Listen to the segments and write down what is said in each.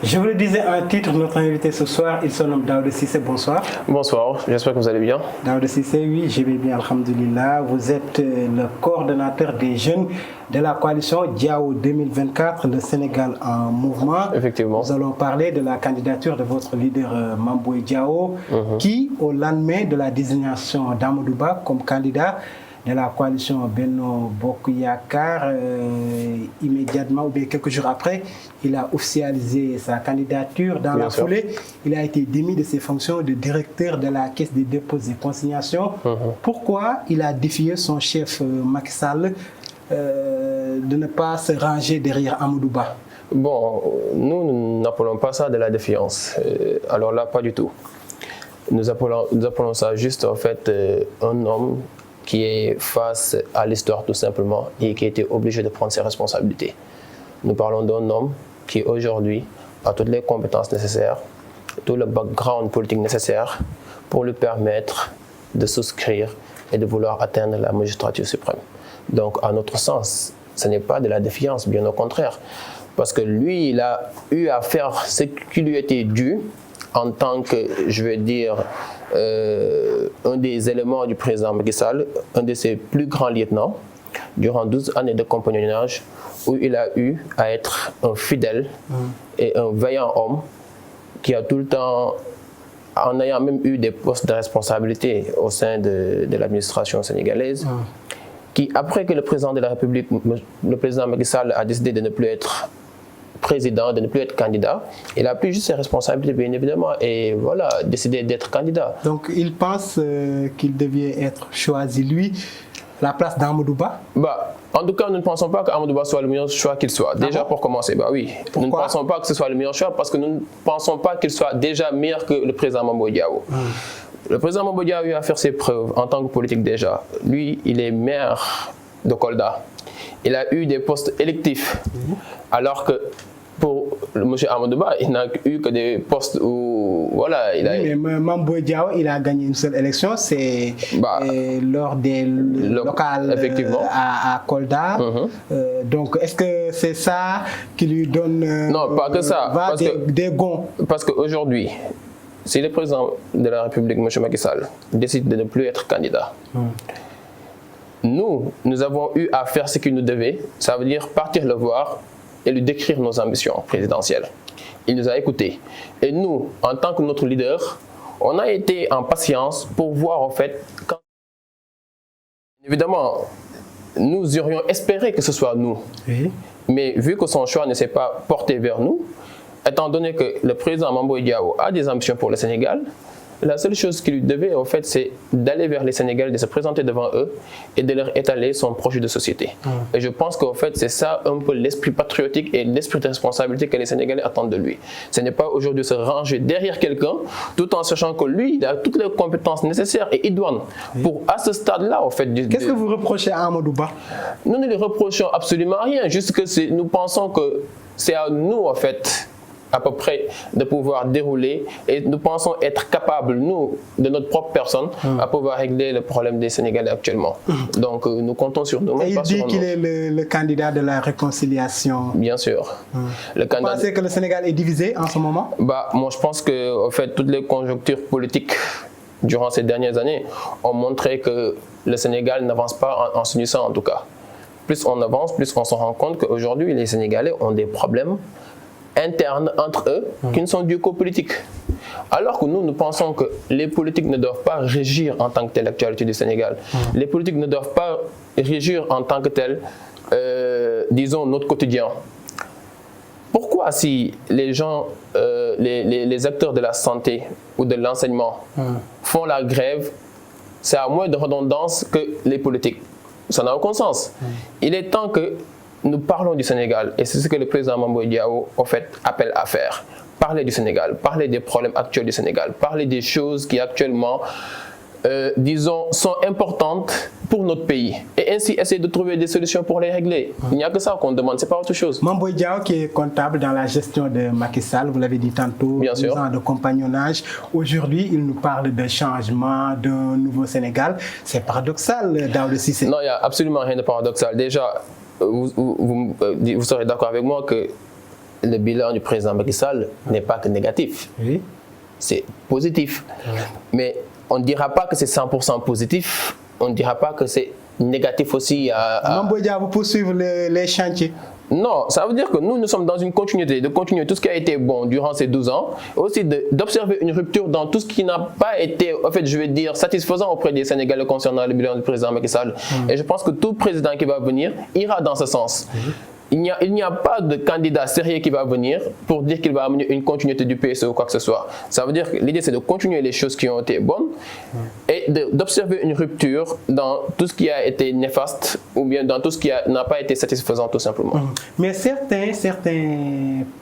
Je vous le disais en titre, notre invité ce soir, il se nomme Daouda Cissé. Bonsoir. Bonsoir, j'espère que vous allez bien. Daouda Cissé, oui, je vais bien, alhamdoulilah. Vous êtes le coordonnateur des jeunes de la coalition Diao 2024, le Sénégal en mouvement. Effectivement. Nous allons parler de la candidature de votre leader Mame Boye Diao, qui, au lendemain de la désignation d'Amadou Ba comme candidat de la coalition Benno Bokk Yakaar, immédiatement ou bien quelques jours après, il a officialisé sa candidature. Dans la foulée, il a été démis de ses fonctions de directeur de la Caisse des dépôts et consignations. Pourquoi il a défié son chef Macky Sall de ne pas se ranger derrière Amadou Ba? Bon, nous n'appelons pas ça de la défiance. Alors là, pas du tout. Nous appelons ça juste en fait un homme qui est face à l'histoire tout simplement et qui a été obligé de prendre ses responsabilités. Nous parlons d'un homme qui aujourd'hui a toutes les compétences nécessaires, tout le background politique nécessaire pour lui permettre de souscrire et de vouloir atteindre la magistrature suprême. Donc à notre sens, ce n'est pas de la défiance, bien au contraire, parce que lui, il a eu à faire ce qui lui était dû en tant que, je veux dire, un des éléments du président Macky Sall, un de ses plus grands lieutenants, durant 12 années de compagnonnage, où il a eu à être un fidèle et un vaillant homme qui a tout le temps, en ayant même eu des postes de responsabilité au sein de l'administration sénégalaise, qui, après que le président de la République, le président Macky Sall, a décidé de ne plus être président, de ne plus être candidat, il a pris juste ses responsabilités, bien évidemment, et voilà, décidé d'être candidat. Donc il pense qu'il devait être choisi, lui, la place d'Amadou Ba? Bah, en tout cas, nous ne pensons pas qu'Amadou Ba soit le meilleur choix qu'il soit. Déjà, pour commencer, bah oui. Pourquoi? Nous ne pensons pas que ce soit le meilleur choix parce que nous ne pensons pas qu'il soit déjà meilleur que le président Mame Boye Diao. Le président Mame Boye Diao a eu à faire ses preuves en tant que politique déjà. Lui, il est maire de Kolda. Il a eu des postes électifs, alors que pour M. Amadou Ba, il n'a eu que des postes où, voilà, il a... Oui, mais Mame Boye Diao, il a gagné une seule élection, c'est lors des locales à Kolda. Donc, est-ce que c'est ça qui lui donne non, pas que ça, des gonds? Parce qu'aujourd'hui, si le président de la République, M. Macky Sall, décide de ne plus être candidat, nous avons eu à faire ce qu'il nous devait, ça veut dire partir le voir et lui décrire nos ambitions présidentielles. Il nous a écoutés. Et nous, en tant que notre leader, on a été en patience pour voir en fait quand... Évidemment, nous aurions espéré que ce soit nous. Mais vu que son choix ne s'est pas porté vers nous, étant donné que le président Mame Boye Diao a des ambitions pour le Sénégal, la seule chose qu'il lui devait, en fait, c'est d'aller vers les Sénégalais, de se présenter devant eux et de leur étaler son projet de société. Et je pense qu'en fait, c'est ça un peu l'esprit patriotique et l'esprit de responsabilité que les Sénégalais attendent de lui. Ce n'est pas aujourd'hui se ranger derrière quelqu'un, tout en sachant que lui, il a toutes les compétences nécessaires et idoines pour, à ce stade-là, en fait... Qu'est-ce que vous reprochez à Amadou Ba? Nous ne lui reprochons absolument rien, juste que nous pensons que c'est à nous, en fait, à peu près de pouvoir dérouler et nous pensons être capables, nous, de notre propre personne, à pouvoir régler le problème des Sénégalais actuellement. Donc nous comptons sur nous. Et il dit qu'il est le candidat de la réconciliation. Bien sûr. Vous pensez que le Sénégal est divisé en ce moment? Bah, moi je pense que en fait, toutes les conjonctures politiques durant ces dernières années ont montré que le Sénégal n'avance pas en s'unissant en tout cas. Plus on avance, plus on se rend compte qu'aujourd'hui les Sénégalais ont des problèmes internes entre eux qui ne sont dus qu'aux politiques. Alors que nous pensons que les politiques ne doivent pas régir en tant que telle l'actualité du Sénégal. Les politiques ne doivent pas régir en tant que tel, disons, notre quotidien. Pourquoi si les gens, les acteurs de la santé ou de l'enseignement font la grève, c'est à moins de redondance que les politiques? Ça n'a aucun sens. Il est temps que nous parlons du Sénégal et c'est ce que le président Mame Boye Diao en fait appelle à faire. Parler du Sénégal, parler des problèmes actuels du Sénégal, parler des choses qui actuellement, disons, sont importantes pour notre pays et ainsi essayer de trouver des solutions pour les régler. Il n'y a que ça qu'on demande, c'est pas autre chose. Mame Boye Diao qui est comptable dans la gestion de Macky Sall, vous l'avez dit tantôt, 12 ans de compagnonnage. Aujourd'hui, il nous parle de changement, d'un nouveau Sénégal. C'est paradoxal, Daouda Cissé. Non, il n'y a absolument rien de paradoxal. Déjà, vous serez d'accord avec moi que le bilan du président Macky Sall n'est pas que négatif. Oui. C'est positif. Oui. Mais on ne dira pas que c'est 100% positif, on ne dira pas que c'est négatif aussi. Mame Boye Diao, vous poursuivre les chantiers. Non, ça veut dire que nous sommes dans une continuité, de continuer tout ce qui a été bon durant ces 12 ans, et aussi d'observer une rupture dans tout ce qui n'a pas été, en fait, je vais dire, satisfaisant auprès des Sénégalais concernant le bilan du président Macky Sall. Et je pense que tout président qui va venir ira dans ce sens. Il n'y a pas de candidat sérieux qui va venir pour dire qu'il va amener une continuité du PSE ou quoi que ce soit. Ça veut dire que l'idée, c'est de continuer les choses qui ont été bonnes et d'observer une rupture dans tout ce qui a été néfaste ou bien dans tout ce qui n'a pas été satisfaisant, tout simplement. Mais certains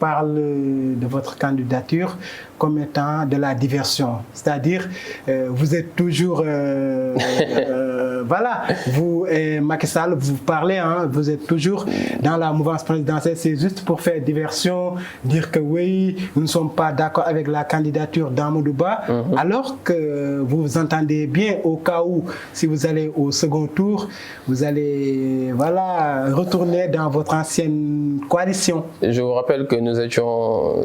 parlent de votre candidature comme étant de la diversion. C'est-à-dire, vous êtes toujours... voilà, vous et Macky Sall, vous parlez, hein, vous êtes toujours dans la mouvance présidentielle, c'est juste pour faire diversion, dire que oui, nous ne sommes pas d'accord avec la candidature d'Amadou Ba, alors que vous vous entendez bien au cas où, si vous allez au second tour, vous allez voilà, retourner dans votre ancienne coalition. Je vous rappelle que nous étions...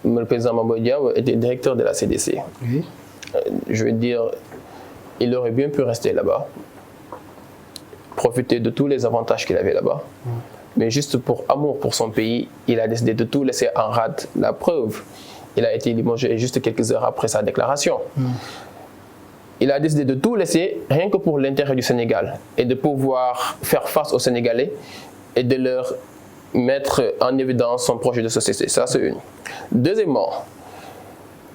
le président Mame Boye Diao était directeur de la CDC. Oui. Je veux dire, il aurait bien pu rester là-bas, profiter de tous les avantages qu'il avait là-bas, mais juste pour amour pour son pays, il a décidé de tout laisser en rade. La preuve, il a été limogé juste quelques heures après sa déclaration. Il a décidé de tout laisser rien que pour l'intérêt du Sénégal et de pouvoir faire face aux Sénégalais et de leur mettre en évidence son projet de société. Ça, c'est une. Deuxièmement,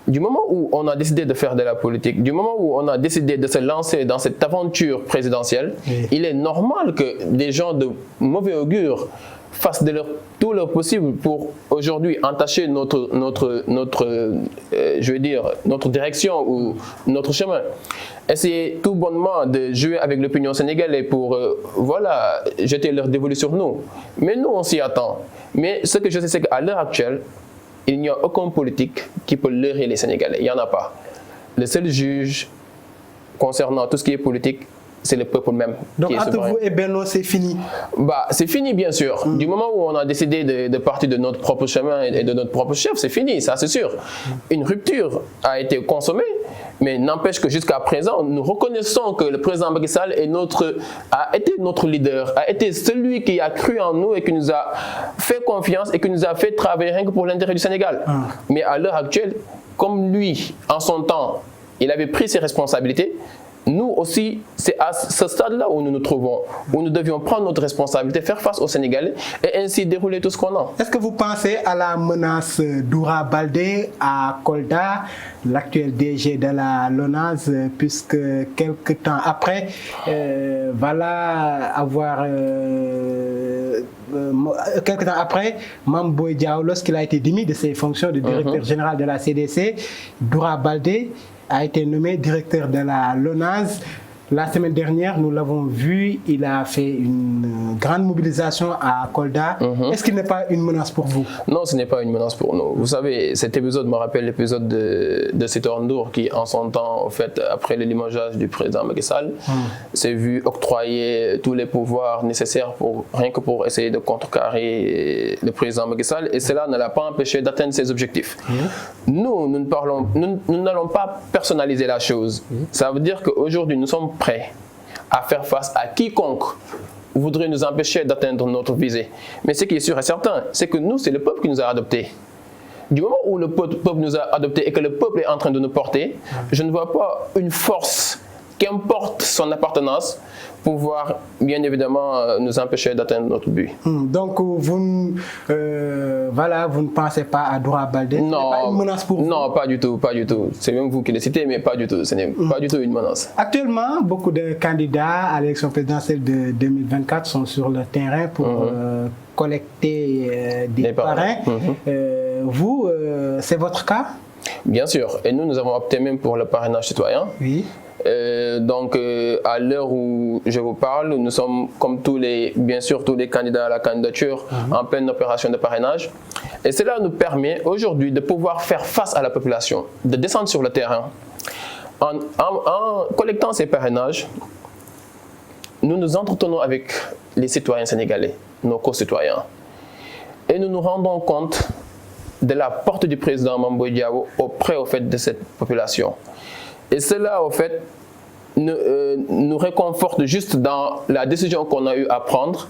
du moment où on a décidé de faire de la politique, du moment où on a décidé de se lancer dans cette aventure présidentielle, il est normal que des gens de mauvais augure fassent tout leur possible pour aujourd'hui entacher notre direction ou notre chemin. Essayer tout bonnement de jouer avec l'opinion sénégalaise pour voilà, jeter leur dévolu sur nous. Mais nous, on s'y attend. Mais ce que je sais, c'est qu'à l'heure actuelle, il n'y a aucun politique qui peut leurrer les Sénégalais. Il n'y en a pas. Le seul juge concernant tout ce qui est politique, c'est le peuple même. Donc entre vous et Benno, c'est fini? Bah, c'est fini, bien sûr. Du moment où on a décidé de partir de notre propre chemin et de notre propre chef, c'est fini, ça c'est sûr. Une rupture a été consommée, mais n'empêche que jusqu'à présent, nous reconnaissons que le président Macky Sall a été notre leader, a été celui qui a cru en nous et qui nous a fait confiance et qui nous a fait travailler rien que pour l'intérêt du Sénégal. Mais à l'heure actuelle, comme lui, en son temps, il avait pris ses responsabilités, nous aussi, c'est à ce stade-là où nous nous trouvons, où nous devions prendre notre responsabilité, faire face aux Sénégalais et ainsi dérouler tout ce qu'on a. Est-ce que vous pensez à la menace d'Oura Baldé à Kolda, l'actuel DG de la LONASE, puisque quelques temps après, Mame Boye Diao, lorsqu'il a été démis de ses fonctions de directeur général de la CDC, d'Oura Baldé a été nommé directeur de la LONASE. La semaine dernière, nous l'avons vu, il a fait une grande mobilisation à Kolda. Est-ce qu'il n'est pas une menace pour vous? Non, ce n'est pas une menace pour nous. Vous savez, cet épisode me rappelle l'épisode de Sitor Ndour qui, en son temps, en fait, après le limogeage du président Macky Sall, s'est vu octroyer tous les pouvoirs nécessaires rien que pour essayer de contrecarrer le président Macky Sall, et cela ne l'a pas empêché d'atteindre ses objectifs. Nous n'allons pas personnaliser la chose. Ça veut dire qu'aujourd'hui, nous sommes prêts à faire face à quiconque voudrait nous empêcher d'atteindre notre visée. Mais ce qui est sûr et certain, c'est que nous, c'est le peuple qui nous a adoptés. Du moment où le peuple nous a adoptés et que le peuple est en train de nous porter, je ne vois pas une force, qu'importe son appartenance, pouvoir bien évidemment nous empêcher d'atteindre notre but. Donc vous ne pensez pas à Doura Baldé? Non, pas une menace pour vous? Non, pas du tout, pas du tout. C'est même vous qui le citez, mais pas du tout. Ce n'est pas du tout une menace. Actuellement, beaucoup de candidats à l'élection présidentielle de 2024 sont sur le terrain pour collecter des parrains. Vous, c'est votre cas? Bien sûr. Et nous avons opté même pour le parrainage citoyen. Oui. Donc, à l'heure où je vous parle, nous sommes, comme bien sûr, tous les candidats à la candidature, en pleine opération de parrainage. Et cela nous permet aujourd'hui de pouvoir faire face à la population, de descendre sur le terrain. En collectant ces parrainages, nous nous entretenons avec les citoyens sénégalais, nos co-citoyens. et nous nous rendons compte de la porte du président Mame Boye Diao auprès au fait de cette population. Et cela au fait nous réconforte juste dans la décision qu'on a eu à prendre,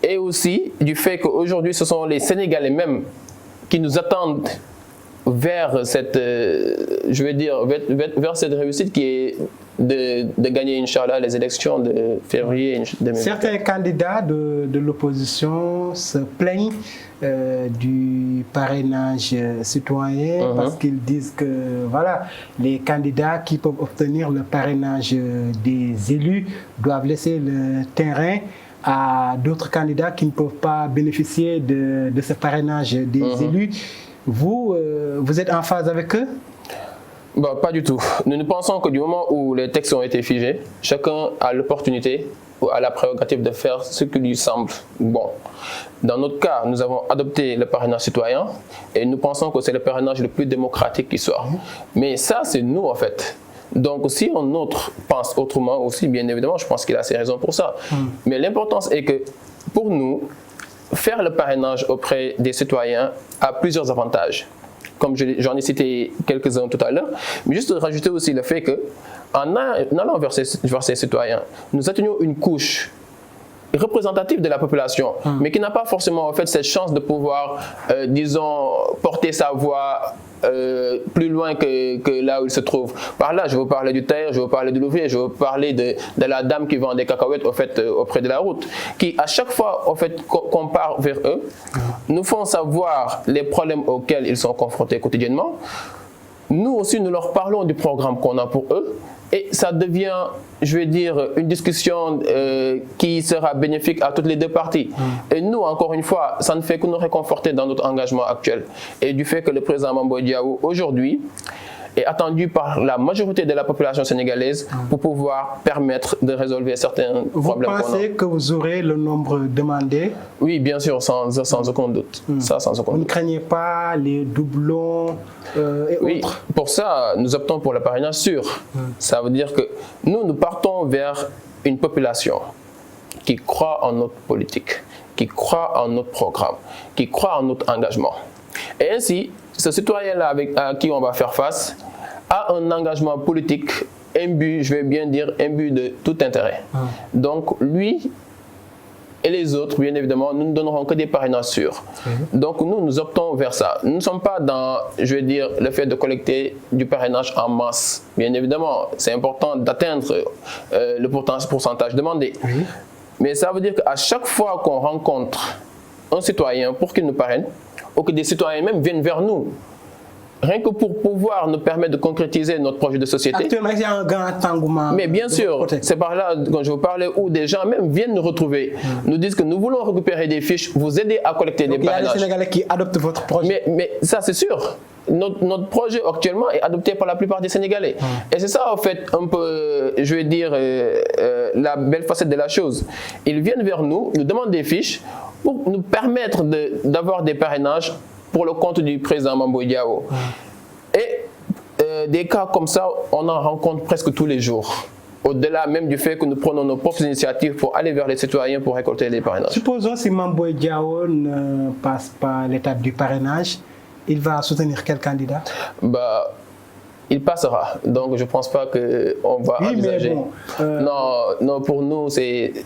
et aussi du fait qu'aujourd'hui ce sont les Sénégalais même qui nous attendent vers cette, je vais dire, vers cette réussite qui est de gagner, Inch'Allah, les élections de février 2020. Certains candidats de l'opposition se plaignent du parrainage citoyen parce qu'ils disent que voilà, les candidats qui peuvent obtenir le parrainage des élus doivent laisser le terrain à d'autres candidats qui ne peuvent pas bénéficier de ce parrainage des élus. Vous êtes en phase avec eux? Bah, pas du tout. Nous pensons que du moment où les textes ont été figés, chacun a l'opportunité ou a la prérogative de faire ce qui lui semble bon. Dans notre cas, nous avons adopté le parrainage citoyen et nous pensons que c'est le parrainage le plus démocratique qui soit. Mais ça, c'est nous en fait. Donc si un autre pense autrement aussi, bien évidemment, je pense qu'il a ses raisons pour ça. Mais l'importance est que pour nous, faire le parrainage auprès des citoyens a plusieurs avantages. Comme j'en ai cité quelques-uns tout à l'heure, mais juste rajouter aussi le fait qu'en allant vers ces citoyens, nous atteignons une couche représentative de la population, mais qui n'a pas forcément en fait cette chance de pouvoir, disons, porter sa voix plus loin que là où il se trouve. Par là, je veux parler du tailleur, je veux parler de l'ouvrier, je veux parler de la dame qui vend des cacahuètes au fait, auprès de la route, qui à chaque fois en fait, qu'on part vers eux, nous font savoir les problèmes auxquels ils sont confrontés quotidiennement. Nous aussi, nous leur parlons du programme qu'on a pour eux. Et ça devient, je vais dire, une discussion qui sera bénéfique à toutes les deux parties. Et nous, encore une fois, ça ne fait que nous réconforter dans notre engagement actuel. Et du fait que le président Mame Boye Diao, aujourd'hui, est attendu par la majorité de la population sénégalaise pour pouvoir permettre de résolver certains problèmes. Vous pensez que vous aurez le nombre demandé? Oui, bien sûr, sans aucun doute. Ça, sans aucun doute. Vous ne craignez pas les doublons et autres? Pour ça, nous optons pour le parrainage sûr. Ça veut dire que nous partons vers une population qui croit en notre politique, qui croit en notre programme, qui croit en notre engagement. Et ainsi, ce citoyen-là à qui on va faire face a un engagement politique imbu, je vais bien dire, imbu de tout intérêt. Donc lui et les autres, bien évidemment, nous ne donnerons que des parrainages sûrs. Donc nous optons vers ça. Nous ne sommes pas dans, je vais dire, le fait de collecter du parrainage en masse. Bien évidemment, c'est important d'atteindre le pourcentage demandé. Mais ça veut dire qu'à chaque fois qu'on rencontre un citoyen pour qu'il nous parraine, ou que des citoyens même viennent vers nous, rien que pour pouvoir nous permettre de concrétiser notre projet de société. Actuellement, il y a un grand engouement. Mais bien sûr, c'est par là, quand je vous parlais, où des gens même viennent nous retrouver, nous disent que nous voulons récupérer des fiches, vous aider à collecter des parrainages. Il y a des Sénégalais qui adoptent votre projet. Mais ça, c'est sûr. Notre projet actuellement est adopté par la plupart des Sénégalais. Et c'est ça, en fait, un peu, je vais dire, la belle facette de la chose. Ils viennent vers nous, nous demandent des fiches pour nous permettre d'avoir des parrainages pour le compte du président Mame Boye Diao. Et des cas comme ça, on en rencontre presque tous les jours. Au-delà même du fait que nous prenons nos propres initiatives pour aller vers les citoyens pour récolter les parrainages. Supposons si Mame Boye Diao ne passe pas l'étape du parrainage, il va soutenir quel candidat? Il passera, donc je ne pense pas qu'on va envisager. Mais bon, non, pour nous,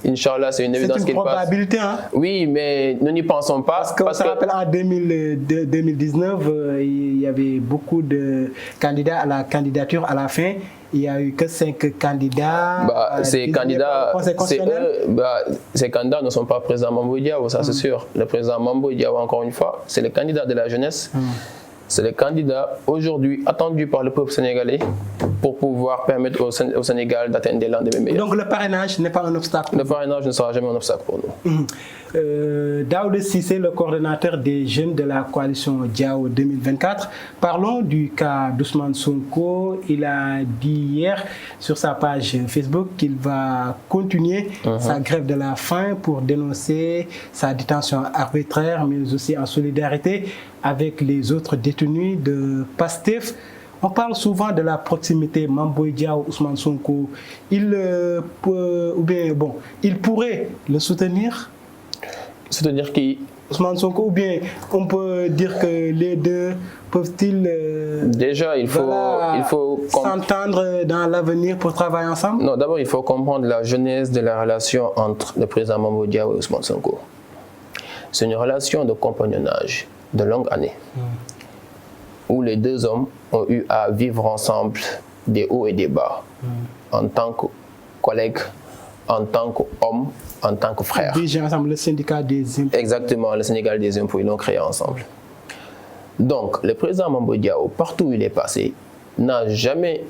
Inch'Allah, c'est une évidence qu'il passe. C'est une probabilité, hein? Oui, mais nous n'y pensons pas. Parce que, rappelle, en 2019, il y avait beaucoup de candidats à la candidature. À la fin, il n'y a eu que 5 candidats. Ces candidats ne sont pas président Mame Boye Diao, ça c'est sûr. Le président Mame Boye Diao, encore une fois, c'est le candidat de la jeunesse. C'est le candidat aujourd'hui attendu par le peuple sénégalais pour pouvoir permettre au Sénégal d'atteindre des lendemains meilleurs. Donc le parrainage n'est pas un obstacle? Le parrainage ne sera jamais un obstacle pour nous. Daouda Cissé, le coordonnateur des jeunes de la coalition Diao 2024. Parlons du cas d'Ousmane Sonko. Il a dit hier sur sa page Facebook qu'il va continuer sa grève de la faim pour dénoncer sa détention arbitraire, mais aussi en solidarité avec les autres détenus de PASTEF. On parle souvent de la proximité Mame Boye Diao, Ousmane Sonko. Il pourrait le soutenir? C'est-à-dire qui Ousmane Sonko, ou bien on peut dire que les deux peuvent-ils déjà il faut s'entendre dans l'avenir pour travailler ensemble? Non, d'abord il faut comprendre la genèse de la relation entre le président Mambo Diao et Ousmane Sonko. C'est une relation de compagnonnage de longue année où les deux hommes ont eu à vivre ensemble des hauts et des bas en tant que collègues, en tant qu'hommes, en tant que frères. Diriger ensemble le syndicat des impôts. Exactement, le syndicat des impôts, ils l'ont créé ensemble. Donc, le président Mambo Diao, partout où il est passé, n'a jamais,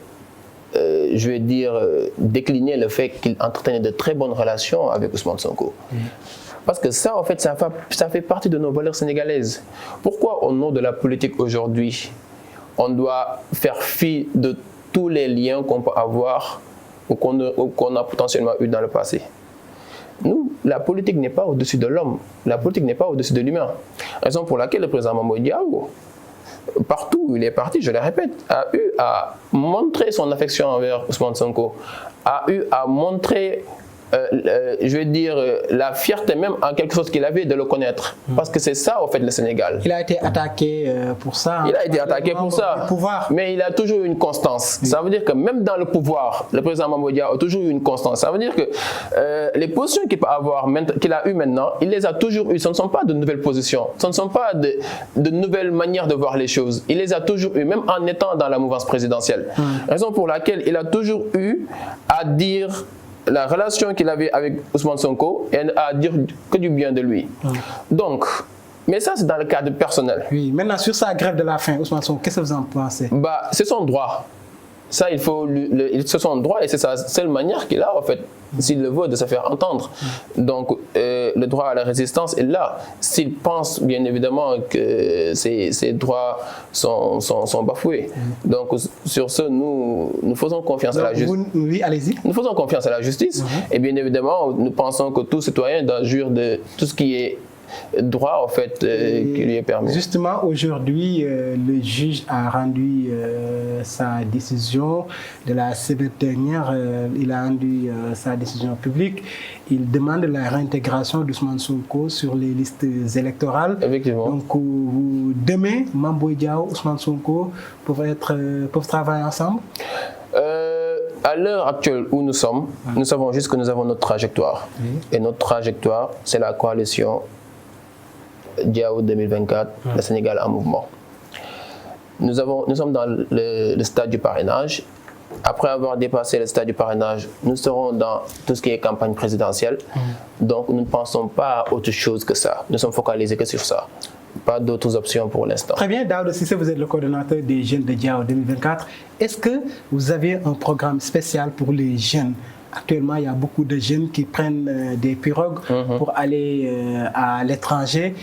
je vais dire, décliné le fait qu'il entretenait de très bonnes relations avec Ousmane Sonko. Parce que ça, en fait, ça fait partie de nos valeurs sénégalaises. Pourquoi, au nom de la politique aujourd'hui, on doit faire fi de tous les liens qu'on peut avoir ou qu'on a potentiellement eu dans le passé? Nous, la politique n'est pas au-dessus de l'homme, la politique n'est pas au-dessus de l'humain. Raison pour laquelle le président Mambo Diao, partout où il est parti, je le répète, a eu à montrer son affection envers Ousmane Sonko, a eu à montrer, je vais dire, la fierté même en quelque chose qu'il avait de le connaître. Parce que c'est ça, au fait, le Sénégal. Il a été attaqué pour ça. Il a été attaqué pour ça. Mais il a toujours eu une constance. Ça veut dire que même dans le pouvoir, le président Mambo Diao a toujours eu une constance. Ça veut dire que les positions qu'il a eues maintenant, il les a toujours eues. Ce ne sont pas de nouvelles positions. Ce ne sont pas de nouvelles manières de voir les choses. Il les a toujours eues, même en étant dans la mouvance présidentielle. Raison pour laquelle il a toujours eu à dire la relation qu'il avait avec Ousmane Sonko et à dire que du bien de lui. Donc, mais ça c'est dans le cadre personnel. Oui, maintenant sur sa grève de la faim, Ousmane Sonko, qu'est-ce que vous en pensez? C'est son droit. Ça, c'est son droit et c'est sa seule manière qu'il a, en fait, s'il le veut, de se faire entendre. Donc, le droit à la résistance est là. S'il pense, bien évidemment, que ses droits sont bafoués. Donc, sur ce, nous faisons confiance à la justice. Oui, allez-y. Nous faisons confiance à la justice. Et bien évidemment, nous pensons que tout citoyen doit jouir de tout ce qui est droit, en fait, qui lui est permis. Justement, aujourd'hui, le juge a rendu sa décision de la semaine dernière. Il a rendu sa décision publique. Il demande la réintégration d'Ousmane Sonko sur les listes électorales. Effectivement. Donc, demain, Mambo Diao, Ousmane Sonko peuvent travailler ensemble? À l'heure actuelle où nous sommes, nous savons juste que nous avons notre trajectoire. Et notre trajectoire, c'est la coalition Diao 2024, le Sénégal en mouvement. Nous sommes dans le stade du parrainage. Après avoir dépassé le stade du parrainage, nous serons dans tout ce qui est campagne présidentielle. Donc nous ne pensons pas à autre chose que ça. Nous sommes focalisés que sur ça. Pas d'autres options pour l'instant. Très bien, Daouda Cissé, vous êtes le coordonnateur des jeunes de Diao 2024. Est-ce que vous avez un programme spécial pour les jeunes? Actuellement, il y a beaucoup de jeunes qui prennent des pirogues pour aller à l'étranger,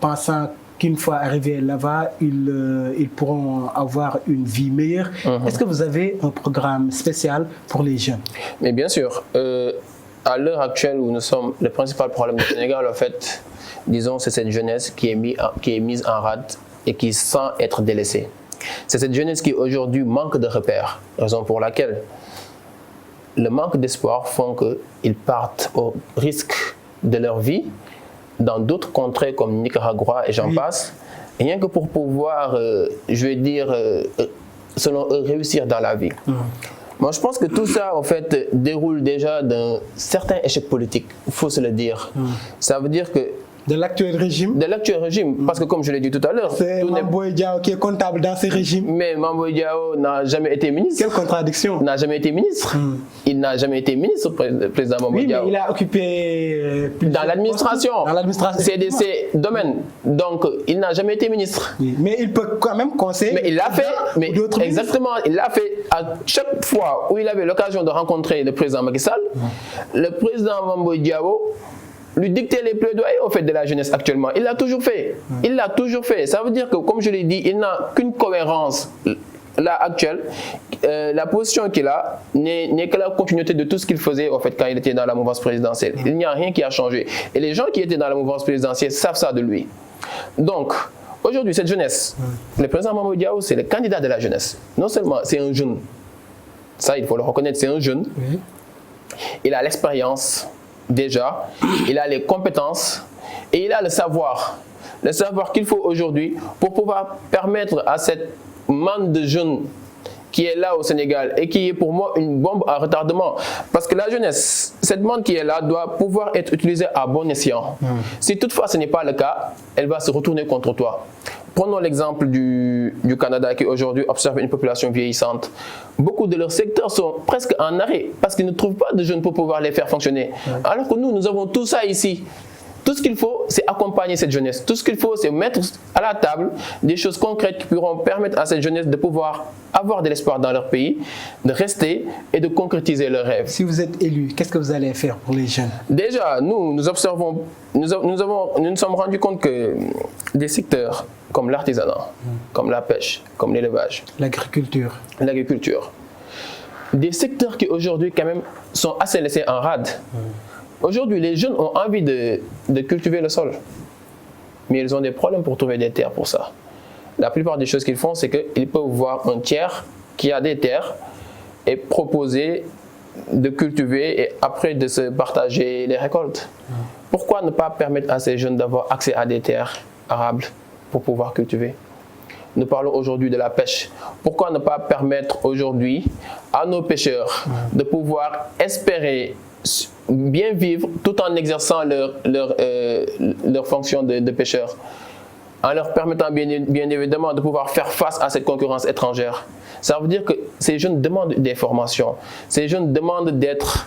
pensant qu'une fois arrivés là-bas, ils pourront avoir une vie meilleure. Est-ce que vous avez un programme spécial pour les jeunes? Mais bien sûr. À l'heure actuelle où nous sommes, le principal problème du Sénégal, en fait, disons, c'est cette jeunesse qui est mise en rade et qui sent être délaissée. C'est cette jeunesse qui aujourd'hui manque de repères, raison pour laquelle le manque d'espoir font qu'ils partent au risque de leur vie dans d'autres contrées comme Nicaragua et j'en passe, rien que pour pouvoir, je vais dire, selon eux, réussir dans la vie. Moi, je pense que tout ça, en fait, déroule déjà d'un certain échec politique, il faut se le dire. Ça veut dire que de l'actuel régime? De l'actuel régime, parce que comme je l'ai dit tout à l'heure... C'est Mambo Diao qui est comptable dans ce régime. Mais Mambo Diao n'a jamais été ministre. Quelle contradiction? N'a jamais été ministre. Il n'a jamais été ministre, le président Mambo Diao. Mais il a occupé... dans l'administration. Dans l'administration. C'est de ses domaines. Donc, il n'a jamais été ministre. Mais il peut quand même conseiller... Mais il l'a fait. Mais exactement, il l'a fait à chaque fois où il avait l'occasion de rencontrer le président Macky Sall. Le président Mambo Diao lui dicter les plaidoyers au fait de la jeunesse actuellement. Il l'a toujours fait. Il l'a toujours fait. Ça veut dire que, comme je l'ai dit, il n'a qu'une cohérence là actuelle. La position qu'il a n'est que la continuité de tout ce qu'il faisait au fait quand il était dans la mouvance présidentielle. Il n'y a rien qui a changé. Et les gens qui étaient dans la mouvance présidentielle savent ça de lui. Donc, aujourd'hui, cette jeunesse, le président Mambo Diao, c'est le candidat de la jeunesse. Non seulement c'est un jeune, ça il faut le reconnaître, c'est un jeune. Il a l'expérience. Déjà, il a les compétences Et il a le savoir qu'il faut aujourd'hui pour pouvoir permettre à cette manne de jeunes qui est là au Sénégal et qui est pour moi une bombe à retardement. Parce que la jeunesse, cette manne qui est là doit pouvoir être utilisée à bon escient. Si toutefois ce n'est pas le cas, elle va se retourner contre toi. Prenons l'exemple du Canada qui aujourd'hui observe une population vieillissante. Beaucoup de leurs secteurs sont presque en arrêt parce qu'ils ne trouvent pas de jeunes pour pouvoir les faire fonctionner. Alors que nous avons tout ça ici. Tout ce qu'il faut, c'est accompagner cette jeunesse. Tout ce qu'il faut, c'est mettre à la table des choses concrètes qui pourront permettre à cette jeunesse de pouvoir avoir de l'espoir dans leur pays, de rester et de concrétiser leurs rêves. Si vous êtes élu, qu'est-ce que vous allez faire pour les jeunes? Déjà, nous observons, nous nous sommes rendus compte que des secteurs comme l'artisanat, comme la pêche, comme l'élevage, l'agriculture, des secteurs qui aujourd'hui quand même sont assez laissés en rade. Aujourd'hui, les jeunes ont envie de cultiver le sol, mais ils ont des problèmes pour trouver des terres pour ça. La plupart des choses qu'ils font, c'est qu'ils peuvent voir un tiers qui a des terres et proposer de cultiver et après de se partager les récoltes. Pourquoi ne pas permettre à ces jeunes d'avoir accès à des terres arables pour pouvoir cultiver? Nous parlons aujourd'hui de la pêche. Pourquoi ne pas permettre aujourd'hui à nos pêcheurs de pouvoir espérer bien vivre tout en exerçant leur fonction de pêcheur, en leur permettant bien évidemment de pouvoir faire face à cette concurrence étrangère. Ça veut dire que ces jeunes demandent des formations, ces jeunes demandent d'être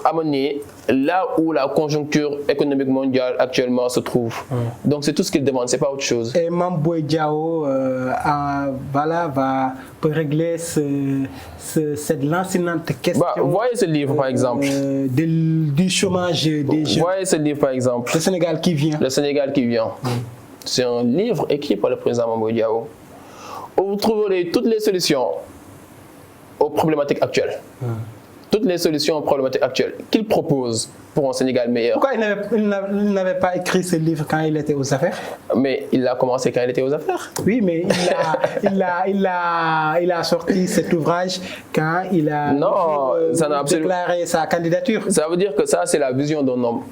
amenés là où la conjoncture économique mondiale actuellement se trouve. Donc c'est tout ce qu'ils demandent, c'est pas autre chose. Et Mame Boye Diao peut régler cette lancinante question. Voyez ce livre par exemple. Du chômage des jeunes. Voyez ce livre par exemple. Le Sénégal qui vient. Le Sénégal qui vient. C'est un livre écrit par le président Mame Boye Diao, où vous trouverez toutes les solutions aux problématiques actuelles. Toutes les solutions aux problématiques actuelles qu'il propose pour un Sénégal meilleur. Pourquoi il n'avait pas écrit ce livre quand il était aux affaires? Mais il a commencé quand il était aux affaires. Oui, mais il a sorti cet ouvrage quand il a déclaré sa candidature. Ça veut dire que ça, c'est la vision d'un homme.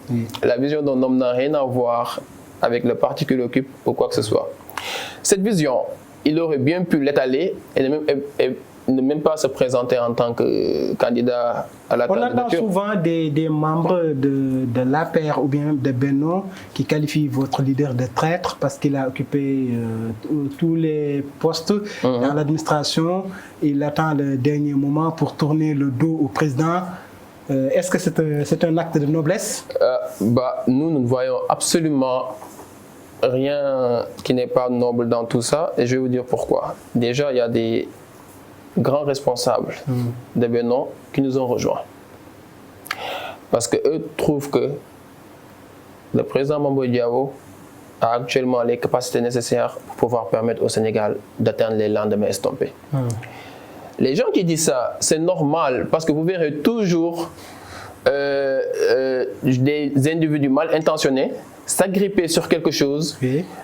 La vision d'un homme n'a rien à voir avec le parti qu'il occupe ou quoi que ce soit. Cette vision, il aurait bien pu l'étaler et ne même pas se présenter en tant que candidat à la candidature. On entend souvent des membres de l'APR ou bien de Benno qui qualifient votre leader de traître parce qu'il a occupé tous les postes dans l'administration. Il attend le dernier moment pour tourner le dos au président. Est-ce que c'est un acte de noblesse? Nous ne voyons absolument rien qui n'est pas noble dans tout ça et je vais vous dire pourquoi. Déjà, il y a des grands responsables de Benno qui nous ont rejoints. Parce qu'eux trouvent que le président Mame Boye Diao a actuellement les capacités nécessaires pour pouvoir permettre au Sénégal d'atteindre les lendemains estompés. Les gens qui disent ça, c'est normal parce que vous verrez toujours des individus mal intentionnés s'agripper sur quelque chose,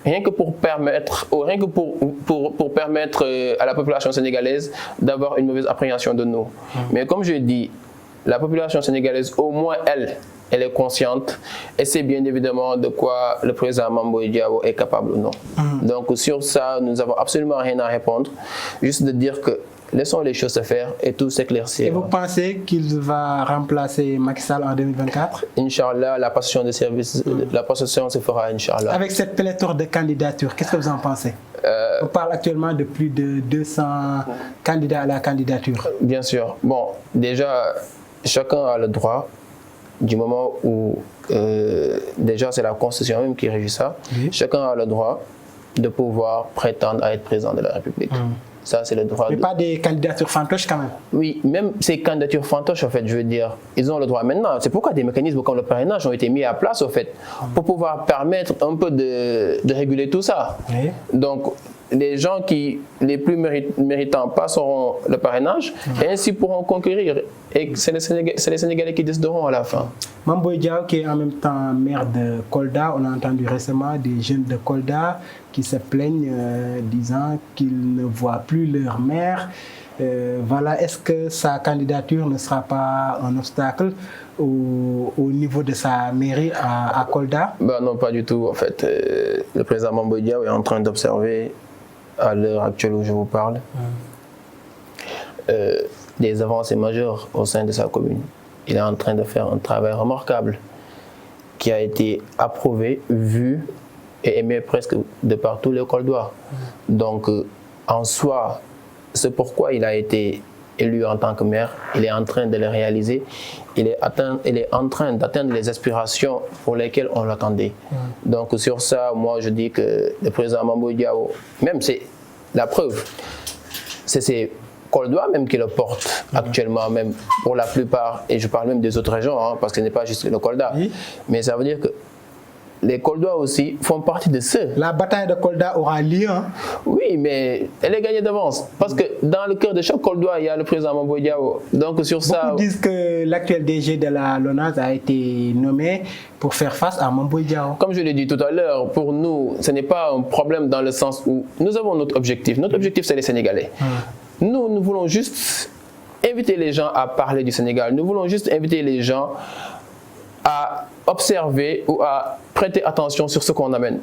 rien que pour permettre, pour permettre à la population sénégalaise d'avoir une mauvaise appréhension de nous. Mais comme je l'ai dit, la population sénégalaise, au moins elle est consciente et sait bien évidemment de quoi le président Mame Boye Diao est capable ou non. Donc sur ça, nous n'avons absolument rien à répondre, juste de dire que laissons les choses se faire et tout s'éclaircir. Et vous pensez qu'il va remplacer Macky Sall en 2024? Inch'Allah, la passation de service, la passation se fera, Inch'Allah. Avec cette pléthore de candidatures, qu'est-ce que vous en pensez? On parle actuellement de plus de 200 candidats à la candidature. Bien sûr. Bon, déjà, chacun a le droit, du moment où déjà c'est la Constitution même qui régit ça, chacun a le droit de pouvoir prétendre à être président de la République. Ça, c'est le droit. Mais pas des candidatures fantoches quand même. Oui, même ces candidatures fantoches, en fait, je veux dire, ils ont le droit maintenant. C'est pourquoi des mécanismes comme le parrainage ont été mis à place, en fait, pour pouvoir permettre un peu de réguler tout ça. Donc, les gens les plus méritants passeront le parrainage et ainsi pourront conquérir. Et c'est les Sénégalais qui décideront à la fin. Mame Boye Diao, qui est en même temps maire de Kolda, on a entendu récemment des jeunes de Kolda qui se plaignent disant qu'ils ne voient plus leur maire. Voilà, est-ce que sa candidature ne sera pas un obstacle au niveau de sa mairie à Kolda? Ben non, pas du tout. En fait, le président Mame Diao est en train d'observer, à l'heure actuelle où je vous parle, des avancées majeures au sein de sa commune. Il est en train de faire un travail remarquable qui a été approuvé, vu et aimé presque de par tous les Koldois. Donc, en soi, c'est pourquoi il a été élu en tant que maire. Il est en train de le réaliser. Il est en train d'atteindre les aspirations pour lesquelles on l'attendait. Donc, sur ça, moi, je dis que le président Mame Diao, même c'est la preuve, c'est ses Koldois même qui le portent actuellement, même pour la plupart, et je parle même des autres régions, hein, parce que ce n'est pas juste le Kolda, mais ça veut dire que les Koldois aussi font partie de ceux. La bataille de Kolda aura lieu. Hein? Oui, mais elle est gagnée d'avance. Parce que dans le cœur de chaque Koldois, il y a le président Mame Diao. Donc sur ça... Beaucoup disent que l'actuel DG de la LONASE a été nommé pour faire face à Mame Diao. Comme je l'ai dit tout à l'heure, pour nous, ce n'est pas un problème dans le sens où nous avons notre objectif. Notre objectif, c'est les Sénégalais. Nous voulons juste inviter les gens à parler du Sénégal. Nous voulons juste inviter les gens à observer ou à prêter attention sur ce qu'on amène.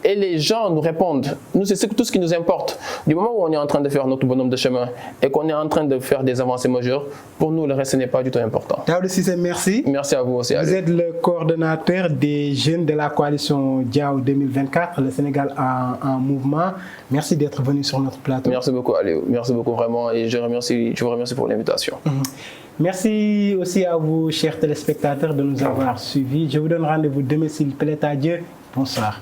Et les gens nous répondent. Nous, c'est tout ce qui nous importe. Du moment où on est en train de faire notre bonhomme de chemin et qu'on est en train de faire des avancées majeures, pour nous, le reste n'est pas du tout important. Daouda Cissé, merci. Merci à vous aussi. Vous êtes le coordonnateur des jeunes de la coalition Diao 2024, le Sénégal en mouvement. Merci d'être venu sur notre plateau. Merci beaucoup, Aliou. Merci beaucoup vraiment et je vous remercie pour l'invitation. Merci aussi à vous, chers téléspectateurs, de nous avoir suivis. Je vous donne rendez-vous demain s'il plaît à Dieu. Bonsoir.